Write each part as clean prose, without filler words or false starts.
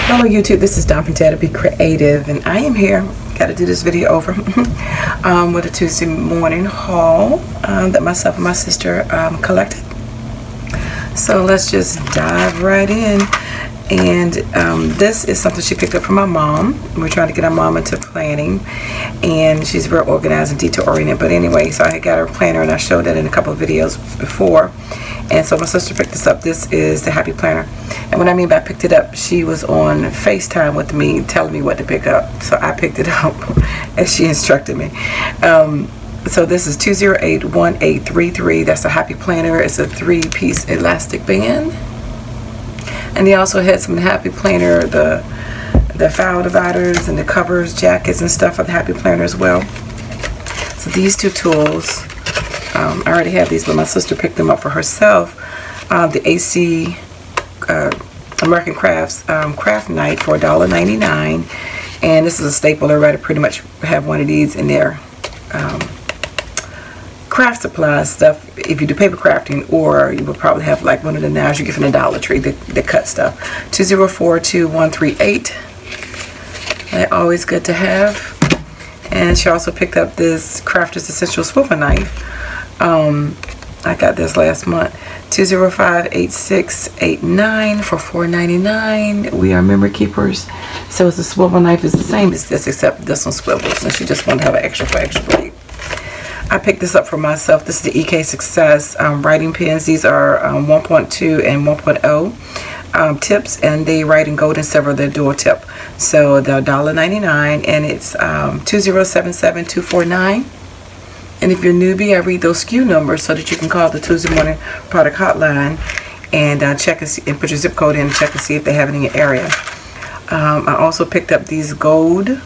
Hello YouTube, this is DaretoBeCreative, and I am here. Got to do this video over with a Tuesday morning haul that myself and my sister collected. So let's just dive right in. And this is something she picked up from my mom. We're trying to get our mom into planning, and she's very organized and detail oriented. But anyway, so I got her planner, and I showed that in a couple of videos before. And so my sister picked this up. This is the Happy Planner. And what I mean by picked it up, she was on FaceTime with me telling me what to pick up. So I picked it up as she instructed me. So this is 2081833. That's a Happy Planner. It's a 3-piece elastic band. And they also had some Happy Planner, the file dividers and the covers, jackets and stuff for the Happy Planner as well. So these two tools, I already have these, but my sister picked them up for herself. The AC American Crafts craft knife for $1.99, and this is a staple. Everybody pretty much have one of these in their craft supply stuff. If you do paper crafting, or you will probably have like one of the knives you get from the Dollar Tree that cut stuff. 2042138. They're always good to have. And she also picked up this Crafter's Essential Swivel Knife. I got this last month. 2058689 for $4.99. We are memory keepers. So it's a swivel knife. It's the same as this, except this one swivels, and she just wanted to have an extra for extra blade. I picked this up for myself. This is the EK Success writing pens. These are 1.2 and 1.0 tips, and they write in gold and silver. They're dual tip. So they're $1.99, and it's 2077249. And if you're a newbie, I read those SKU numbers so that you can call the Tuesday morning product hotline and check and see, and put your zip code in and check and see if they have it in your area. I also picked up these gold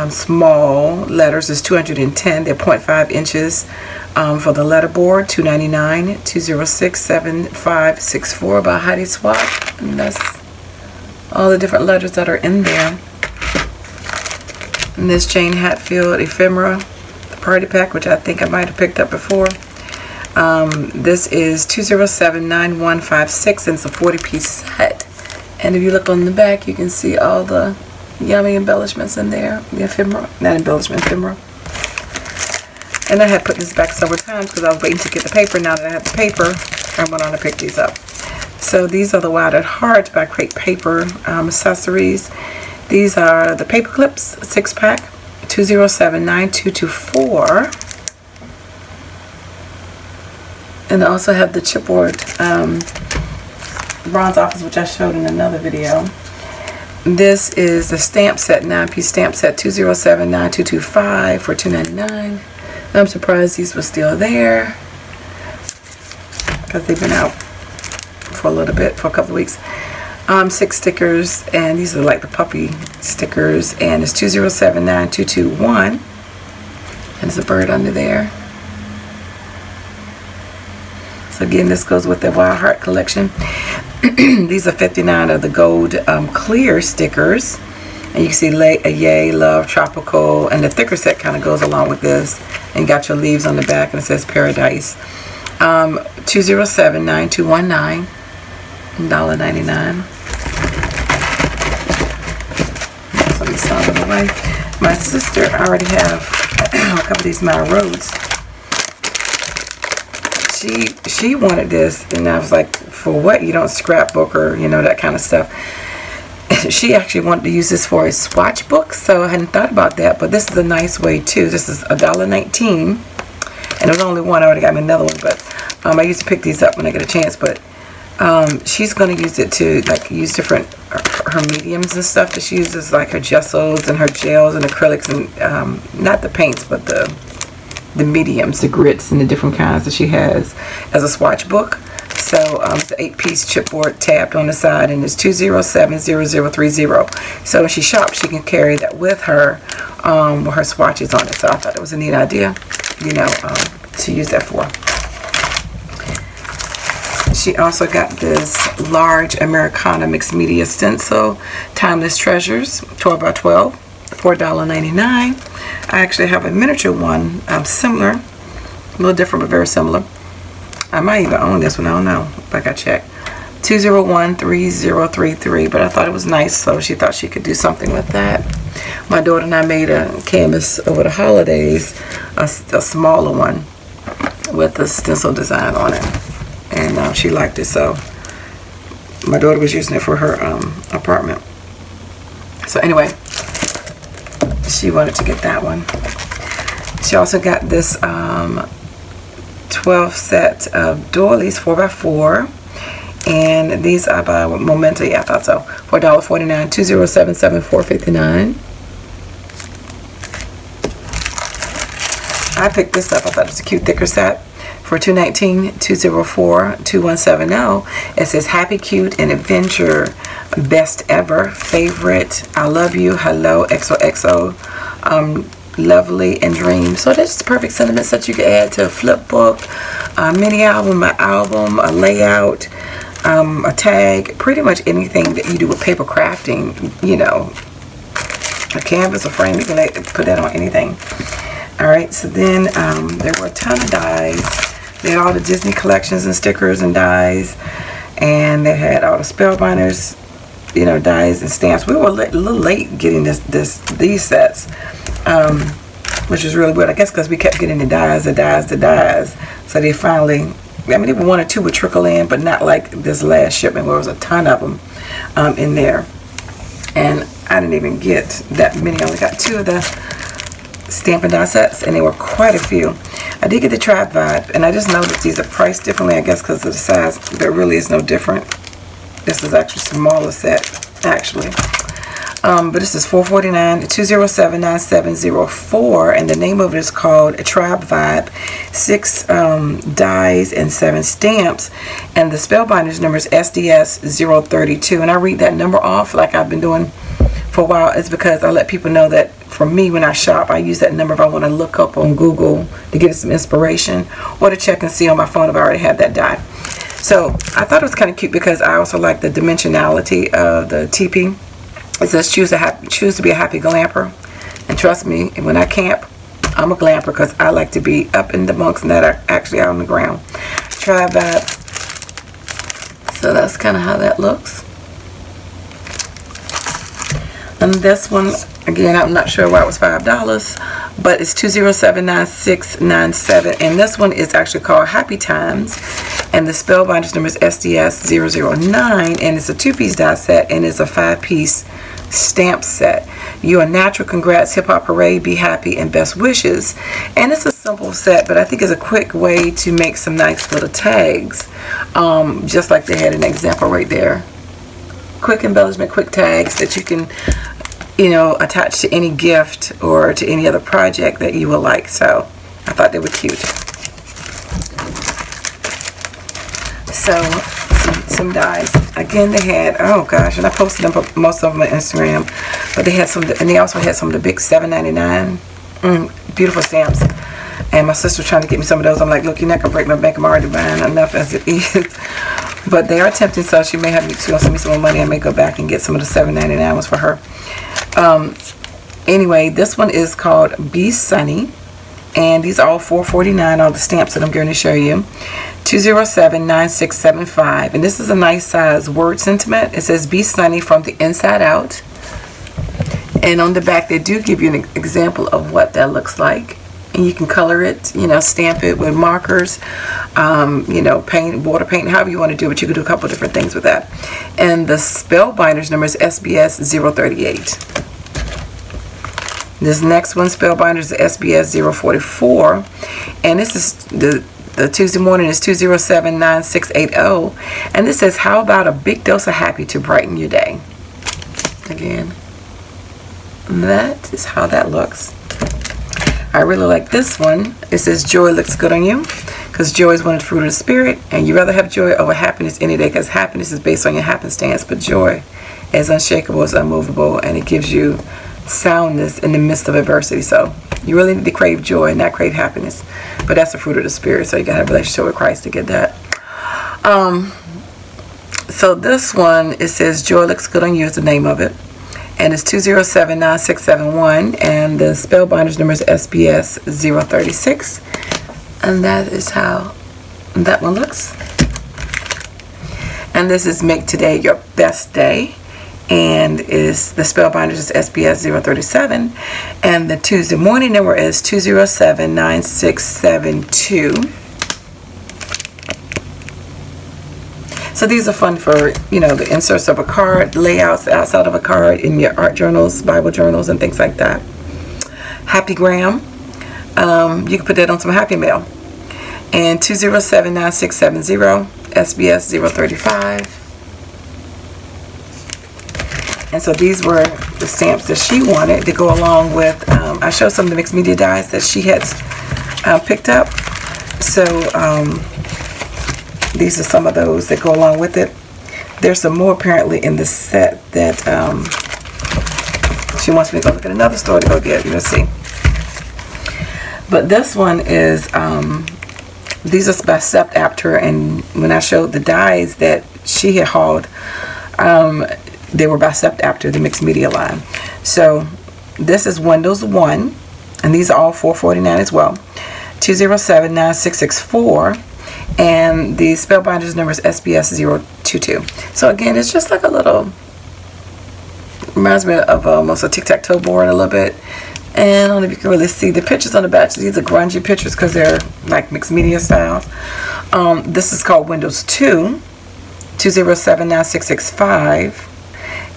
small letters. It's 210. They're 0.5 inches for the letter board. $2.99. 2067564 by Heidi Swatch. And that's all the different letters that are in there. And this Jane Hatfield ephemera party pack, which I think I might have picked up before. This is 2079156, and it's a 40-piece set. And if you look on the back, you can see all the yummy embellishments in there. The ephemera, not embellishment, ephemera. And I had put this back several times because I was waiting to get the paper. Now that I have the paper, I went on to pick these up. So these are the Wild at Heart by Crate Paper accessories. These are the paper clips, 6-pack. 2079224. And I also have the chipboard bronze office, which I showed in another video. This is the stamp set, 9-piece stamp set, 2079225 for $2.99. I'm surprised these were still there because they've been out for a little bit, for a couple of weeks. 6 stickers, and these are like the puppy stickers, and it's 2079221, and there's a bird under there. So again, this goes with the Wild Heart collection. These are 59 of the gold clear stickers, and you can see Yay, Love, Tropical, and the thicker set kind of goes along with this, and you got your leaves on the back, and it says Paradise. 2079219, $1.99. My sister, I already have a couple of these My Roads. She wanted this, and I was like, for what? You don't scrapbook or, you know, that kind of stuff. She actually wanted to use this for a Swatch book, so I hadn't thought about that, but this is a nice way too. This is $1.19, and there's only one. I already got me another one, but I used to pick these up when I get a chance, but she's going to use it to like use different her mediums and stuff that she uses, like her gessos and her gels and acrylics, and not the paints, but the mediums, the grits and the different kinds that she has as a swatch book. So it's an 8-piece chipboard tabbed on the side, and it's 2070030. So when she shops, she can carry that with her with her swatches on it. So I thought it was a neat idea, you know, to use that for. She also got this large Americana mixed media stencil, Timeless Treasures, 12 by 12, $4.99. I actually have a miniature one, similar, a little different but very similar. I might even own this one, I don't know, but I gotta check. 2013033, but I thought it was nice, so she thought she could do something with that. My daughter and I made a canvas over the holidays, a smaller one with a stencil design on it, and she liked it, so my daughter was using it for her apartment. So anyway, she wanted to get that one. She also got this 12 set of doilies 4x4, and these are by Momento. Yeah, I thought so. $4.49, 2077459. I picked this up. I thought it was a cute thicker set for $219, 204-2170. It says happy, cute, and adventure, best ever, favorite, I love you, hello, XOXO, lovely, and dream. So that's the perfect sentiments that you can add to a flip book, a mini album, an album, a layout, a tag, pretty much anything that you do with paper crafting, you know, a canvas, a frame, you can put that on anything. Alright, so then there were a ton of dies. They had all the Disney collections and stickers and dies, and they had all the Spellbinders, you know, dies and stamps. We were a little late getting these sets, which is really weird, I guess, because we kept getting the dies. So they finally, I mean, even one or two would trickle in, but not like this last shipment where there was a ton of them in there. And I didn't even get that many. I only got 2 of the Stamp and Die sets, and there were quite a few. I did get the Tribe Vibe, and I just noticed these are priced differently, I guess, because of the size. There really is no different. This is actually a smaller set, actually. But this is $449, 2079704, and the name of it is called a Tribe Vibe. 6 dies and 7 stamps, and the Spellbinders number is SDS032. And I read that number off like I've been doing for a while. It's because I let people know that for me, when I shop, I use that number if I want to look up on Google to get some inspiration, or to check and see on my phone if I already have that die. So I thought it was kind of cute because I also like the dimensionality of the TP. It says choose to be a happy glamper, and trust me, when I camp, I'm a glamper because I like to be up in the bunks and that are actually out on the ground. Try that. So that's kind of how that looks. And this one, again, I'm not sure why it was $5, but it's 2079697, and this one is actually called Happy Times, and the Spellbinders number is SDS009, and it's a 2-piece die set, and it's a 5-piece stamp set. You're a natural, congrats, hip hop parade, be happy, and best wishes. And it's a simple set, but I think it's a quick way to make some nice little tags, just like they had an example right there. Quick embellishment, quick tags that you can, you know, attach to any gift or to any other project that you will like. So I thought they were cute. So some dies. Again, they had, oh gosh, and I posted them, most of them on Instagram, but they had some, and they also had some of the big $7.99 beautiful stamps. And my sister was trying to get me some of those. I'm like, look, you're not gonna break my bank. I'm already buying enough as it is. But they are tempting, so she may have me, she's gonna send me some more money. I may go back and get some of the $7.99 ones for her. Anyway, this one is called Be Sunny, and these are all $4.49. All the stamps that I'm going to show you. 2079675, and this is a nice size word sentiment. It says be sunny from the inside out, and on the back they do give you an example of what that looks like, and you can color it, you know, stamp it with markers, you know, paint, water paint, however you want to do it. You can do a couple different things with that. And the Spellbinders number is SBS 038. This next one, Spellbinders, is SBS 044, and this is the Tuesday morning is 2079680, and this says, how about a big dose of happy to brighten your day? Again, that is how that looks. I really like this one. It says joy looks good on you, because joy is one of the fruit of the spirit, and you rather have joy over happiness any day, because happiness is based on your happenstance, but joy is unshakable, it's unmovable, and it gives you soundness in the midst of adversity. So you really need to crave joy, not crave happiness, but that's the fruit of the spirit, so you gotta have a relationship with Christ to get that. So this one, it says joy looks good on you is the name of it, and it's 2079671, and the Spellbinders number is SBS 036, and that is how that one looks. And this is Make Today Your Best Day. And is the Spellbinders is SBS 037. And the Tuesday morning number is 2079672. So these are fun for, you know, the inserts of a card, layouts outside of a card in your art journals, Bible journals, and things like that. Happy Gram. You can put that on some Happy Mail. And 2079670, SBS 035. And so these were the stamps that she wanted to go along with. I showed some of the mixed media dies that she had picked up. So these are some of those that go along with it. There's some more apparently in the set that she wants me to go look at another store to go get. You'll see. But this one is, these are by Spellbinders, and when I showed the dies that she had hauled, they were by Spellbinders, the mixed media line. So this is Windows 1, and these are all $4.49 as well. 2079664, and the Spellbinders number is SBS 022. So again, it's just like a little, reminds me of almost a tic-tac-toe board a little bit. And I don't know if you can really see the pictures on the back. These are grungy pictures because they're like mixed media styles. This is called Windows 2, 2079665.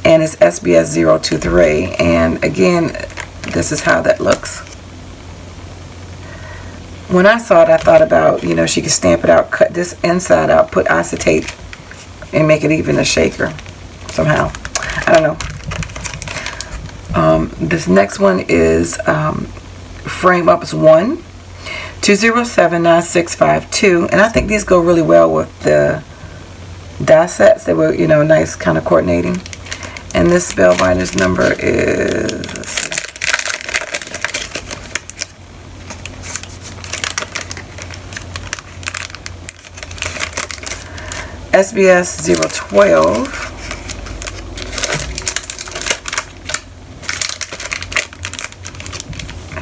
And it's SBS 023. And again, this is how that looks. When I saw it, I thought about, you know, she could stamp it out, cut this inside out, put acetate, and make it even a shaker somehow. I don't know. This next one is Frame Ups 1, 2079652. And I think these go really well with the die sets. They were, you know, nice kind of coordinating. And this Spellbinders number is SBS 012.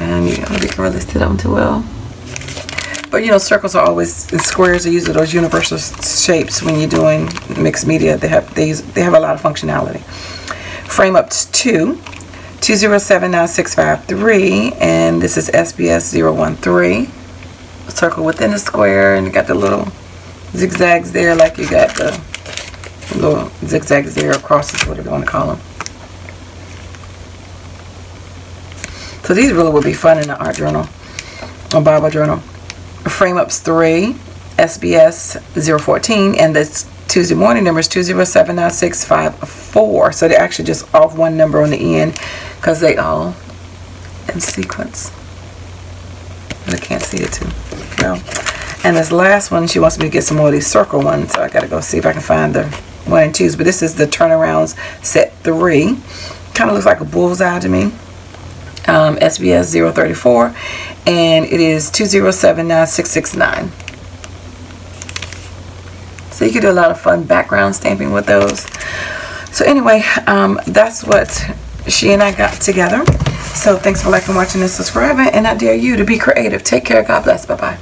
And you know, you can really see them too well. But you know, circles are always, and squares are usually those universal shapes when you're doing mixed media. They have a lot of functionality. Frame Ups 2, 2079653, and this is SBS 013. A circle within the square, and you got the little zigzags there, like you got the little zigzags there, crosses, whatever you want to call them. So these really would be fun in an art journal or Bible journal. Frame Ups 3, SBS 014, and this Tuesday morning number is 2079654. So they're actually just off one number on the end because they all in sequence. I can't see it too well. And this last one, she wants me to get some more of these circle ones, so I gotta go see if I can find the 1 and 2s. But this is the Turnarounds set 3. Kind of looks like a bullseye to me. SBS 034, and it is 2079669. So you can do a lot of fun background stamping with those. So anyway, that's what she and I got together. So thanks for liking, watching, and subscribing, and I dare you to be creative. Take care. God bless. Bye-bye.